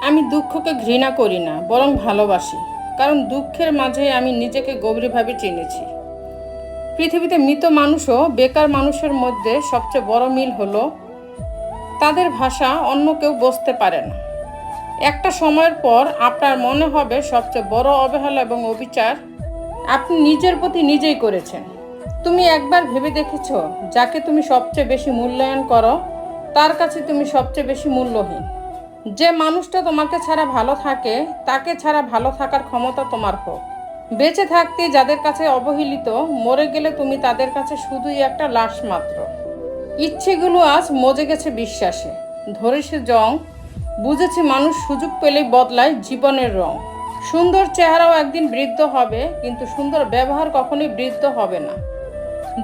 আমি দুঃখকে ঘৃণা করি না, বরং ভালোবাসি। কারণ দুঃখের মাঝে আমি নিজেকে গভীরভাবে চিনেছি। পৃথিবীতে মৃত মানুষ ও বেকার মানুষের মধ্যে সবচেয়ে বড় মিল হলো তাদের ভাষা অন্য কেউ বুঝতে পারে না। একটা সময়ের পর আপনার মনে হবে সবচেয়ে বড় অবহেলা এবং অবিচার আপনি নিজের প্রতি নিজেই করেছেন। তুমি একবার ভেবে দেখেছ, যাকে তুমি সবচেয়ে বেশি মূল্যায়ন করো তার কাছে তুমি সবচেয়ে বেশি মূল্যহীন। যে মানুষটা তোমাকে ছাড়া ভালো থাকে, তাকে ছাড়া ভালো থাকার ক্ষমতা তোমার হোক। বেঁচে থাকতে যাদের কাছে অবহেলিত, মরে গেলে তুমি তাদের কাছে শুধুই একটা লাশ মাত্র। ইচ্ছেগুলো আজ মজে গেছে বিশ্বাসে, ধরেছে জং। বুঝেছি মানুষ সুযোগ পেলেই বদলায় জীবনের রং। সুন্দর চেহারাও একদিন বৃদ্ধ হবে, কিন্তু সুন্দর ব্যবহার কখনোই বৃদ্ধ হবে না।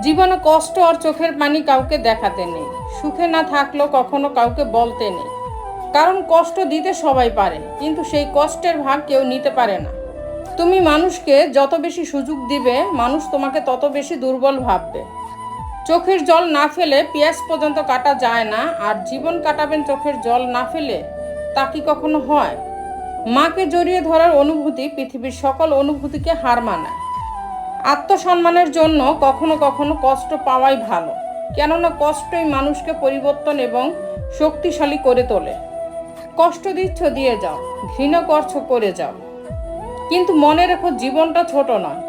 জীবনে কষ্ট আর চোখের পানি কাউকে দেখাতে নেই, সুখে না থাকলেও কখনো কাউকে বলতে নেই। কারণ কষ্ট দিতে সবাই পারে, কিন্তু সেই কষ্টের ভাগ কেউ নিতে পারে না। তুমি মানুষকে যত বেশি সুযোগ দিবে, মানুষ তোমাকে তত বেশি দুর্বল ভাববে। চোখের জল না ফেলে পেঁয়াজ পর্যন্ত কাটা যায় না, আর জীবন কাটাবেন চোখের জল না ফেলে, তা কি কখনো হয়? মাকে জড়িয়ে ধরার অনুভূতি পৃথিবীর সকল অনুভূতিকে হার মানায়। আত্মসম্মানের জন্য কখনো কখনো কষ্ট পাওয়াই ভালো, কেননা কষ্টই মানুষকে পরিবর্তন এবং শক্তিশালী করে তোলে। কষ্ট দিচ্ছ দিয়ে যাও, ঘৃণা করছো করে যাও, কিন্তু মনে রেখো জীবনটা ছোট নয়।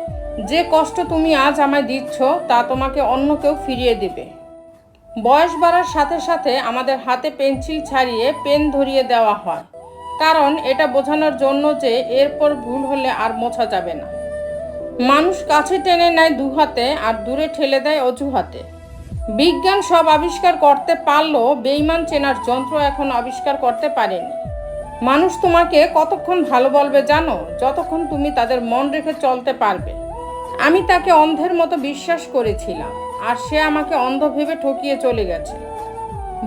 যে কষ্ট তুমি আজ আমায় দিচ্ছ, তা তোমাকে অন্য কেউ ফিরিয়ে দিবে। বয়স বাড়ার সাথে সাথে আমাদের হাতে পেন্সিল ছাড়িয়ে পেন ধরিয়ে দেওয়া হয়, কারণ এটা বোঝানোর জন্য যে এরপর ভুল হলে আর মোছা যাবে না। মানুষ কাছে টেনে নেয় দুহাতে, আর দূরে ঠেলে দেয় অজুহাতে। বিজ্ঞান সব আবিষ্কার করতে পারলেও বেঈমান চেনার যন্ত্র এখন আবিষ্কার করতে পারেনি। মানুষ তোমাকে কতক্ষণ ভালো বলবে জানো? যতক্ষণ তুমি তাদের মন রেখে চলতে পারবে। আমি তাকে অন্ধের মতো বিশ্বাস করেছিলাম, আর সে আমাকে অন্ধ ভেবে ঠকিয়ে চলে গেছে।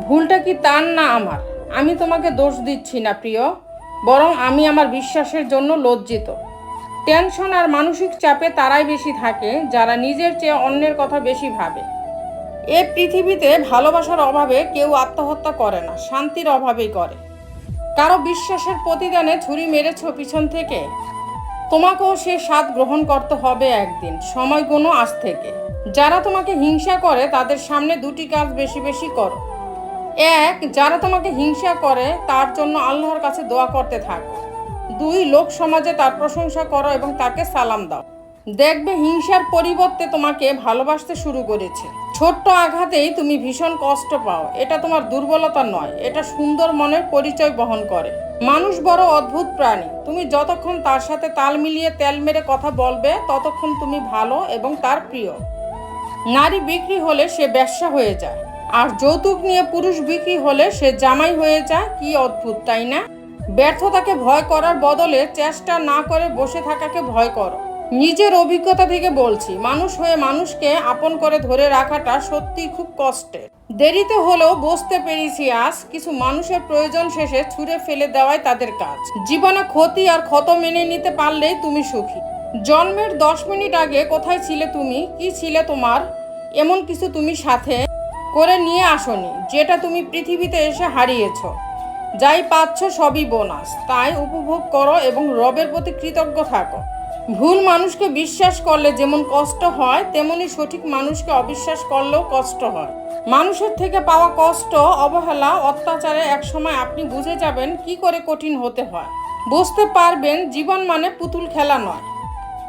ভুলটা কি তার না আমার? আমি তোমাকে দোষ দিচ্ছি না প্রিয়, বরং আমি আমার বিশ্বাসের জন্য লজ্জিত। টেনশন আর মানসিক চাপে তারাই বেশি থাকে যারা নিজের চেয়ে অন্যের কথা বেশি ভাবে। এ পৃথিবীতে ভালোবাসার অভাবে কেউ আত্মহত্যা করে না, শান্তির অভাবেই করে। কারো বিশ্বাসের প্রতিদানে ছুরি মেরেছ পিছন থেকে, তোমাকেও সে স্বাদ গ্রহণ করতে হবে একদিন। সময় গুনো আজ থেকে। যারা তোমাকে হিংসা করে তাদের সামনে দুটি কাজ বেশি বেশি করো। এক, যারা তোমাকে হিংসা করে তার জন্য আল্লাহর কাছে দোয়া করতে থাকো। দুই, লোক সমাজে তার প্রশংসা করো এবং তাকে সালাম দাও। দেখবে হিংসার পরিবর্তে তোমাকে ভালোবাসতে শুরু করেছে। ছোট্ট আঘাতেই তুমি ভীষণ কষ্ট পাও, এটা তোমার দুর্বলতা নয়, এটা সুন্দর মনের পরিচয় বহন করে। মানুষ বড় অদ্ভুত প্রাণী। তুমি যতক্ষণ তার সাথে তাল মিলিয়ে তেল মেরে কথা বলবে, ততক্ষণ তুমি ভালো এবং তার প্রিয়। নারী বিক্রি হলে সে বেশ্যা হয়ে যায়, আর যৌতুক নিয়ে পুরুষ বিক্রি হলে সে জামাই হয়ে যায়। কি অদ্ভুত, তাই না? ব্যর্থতাকে ভয় করার বদলে চেষ্টা না করে বসে থাকাকে ভয় করো। নিজের অভিজ্ঞতা থেকে বলছি, মানুষ হয়ে মানুষকে আপন করে ধরে রাখাটা সত্যিই খুব কষ্টের। দেরিতে হলেও বুঝতে পেরেছি আজ, কিছু মানুষের প্রয়োজন শেষে ছুঁড়ে ফেলে দেওয়াই তাদের কাজ। জীবনে ক্ষতি আর ক্ষত মেনে নিতে পারলেই তুমি সুখী। জন্মের 10 মিনিট আগে কোথায় ছিলে তুমি? কি ছিলে তোমার? এমন কিছু তুমি সাথে করে নিয়ে আসনি যেটা তুমি পৃথিবীতে এসে হারিয়েছ। যাই পাচ্ছ সবই বোনাস, তাই উপভোগ করো এবং রবের প্রতি কৃতজ্ঞ থাকো। ভুল মানুষকে বিশ্বাস করলে যেমন কষ্ট হয়, তেমনি সঠিক মানুষকে অবিশ্বাস করলেও কষ্ট হয়। মানুষের থেকে পাওয়া কষ্ট, অবহেলা, অত্যাচারে একসময় আপনি বুঝে যাবেন কি করে কঠিন হতে হয়। বুঝতে পারবেন জীবন মানে পুতুল খেলা নয়।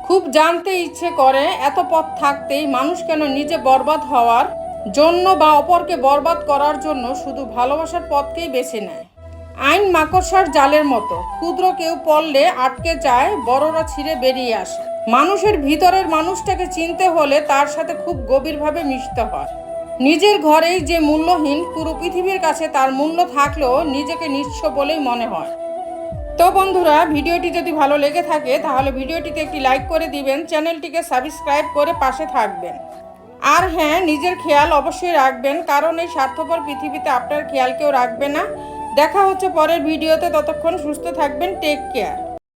খুব জানতে ইচ্ছে করে, এত পথ থাকতেই মানুষ কেন নিজে বরবাদ হওয়ার জন্য বা অপরকে বরবাদ করার জন্য শুধু ভালোবাসার পথকেই বেছে নেয়। আইন মাকড়সার জালের মতো, ক্ষুদ্র কেউ পড়লে আটকে যায়, বড়রা ছিঁড়ে বেরিয়ে আসে। মানুষের ভিতরের মানুষটাকে চিনতে হলে তার সাথে খুব গভীরভাবে মিশতে হয়। নিজের ঘরেই যে মূল্যহীন, পুরো পৃথিবীর কাছে তার মূল্য থাকলেও নিজেকে নিঃস্ব বলেই মনে হয়। তো বন্ধুরা, ভিডিওটি যদি ভালো লেগে থাকে তাহলে ভিডিওটিতে একটি লাইক করে দিবেন, চ্যানেলটিকে সাবস্ক্রাইব করে পাশে থাকবেন। আর হ্যাঁ, নিজের খেয়াল অবশ্যই রাখবেন, কারণ এই স্বার্থপর পৃথিবীতে আপনার খেয়াল কেউ রাখবে না। দেখা হচ্ছে পরের ভিডিওতে, ততক্ষণ সুস্থ থাকবেন। Take care.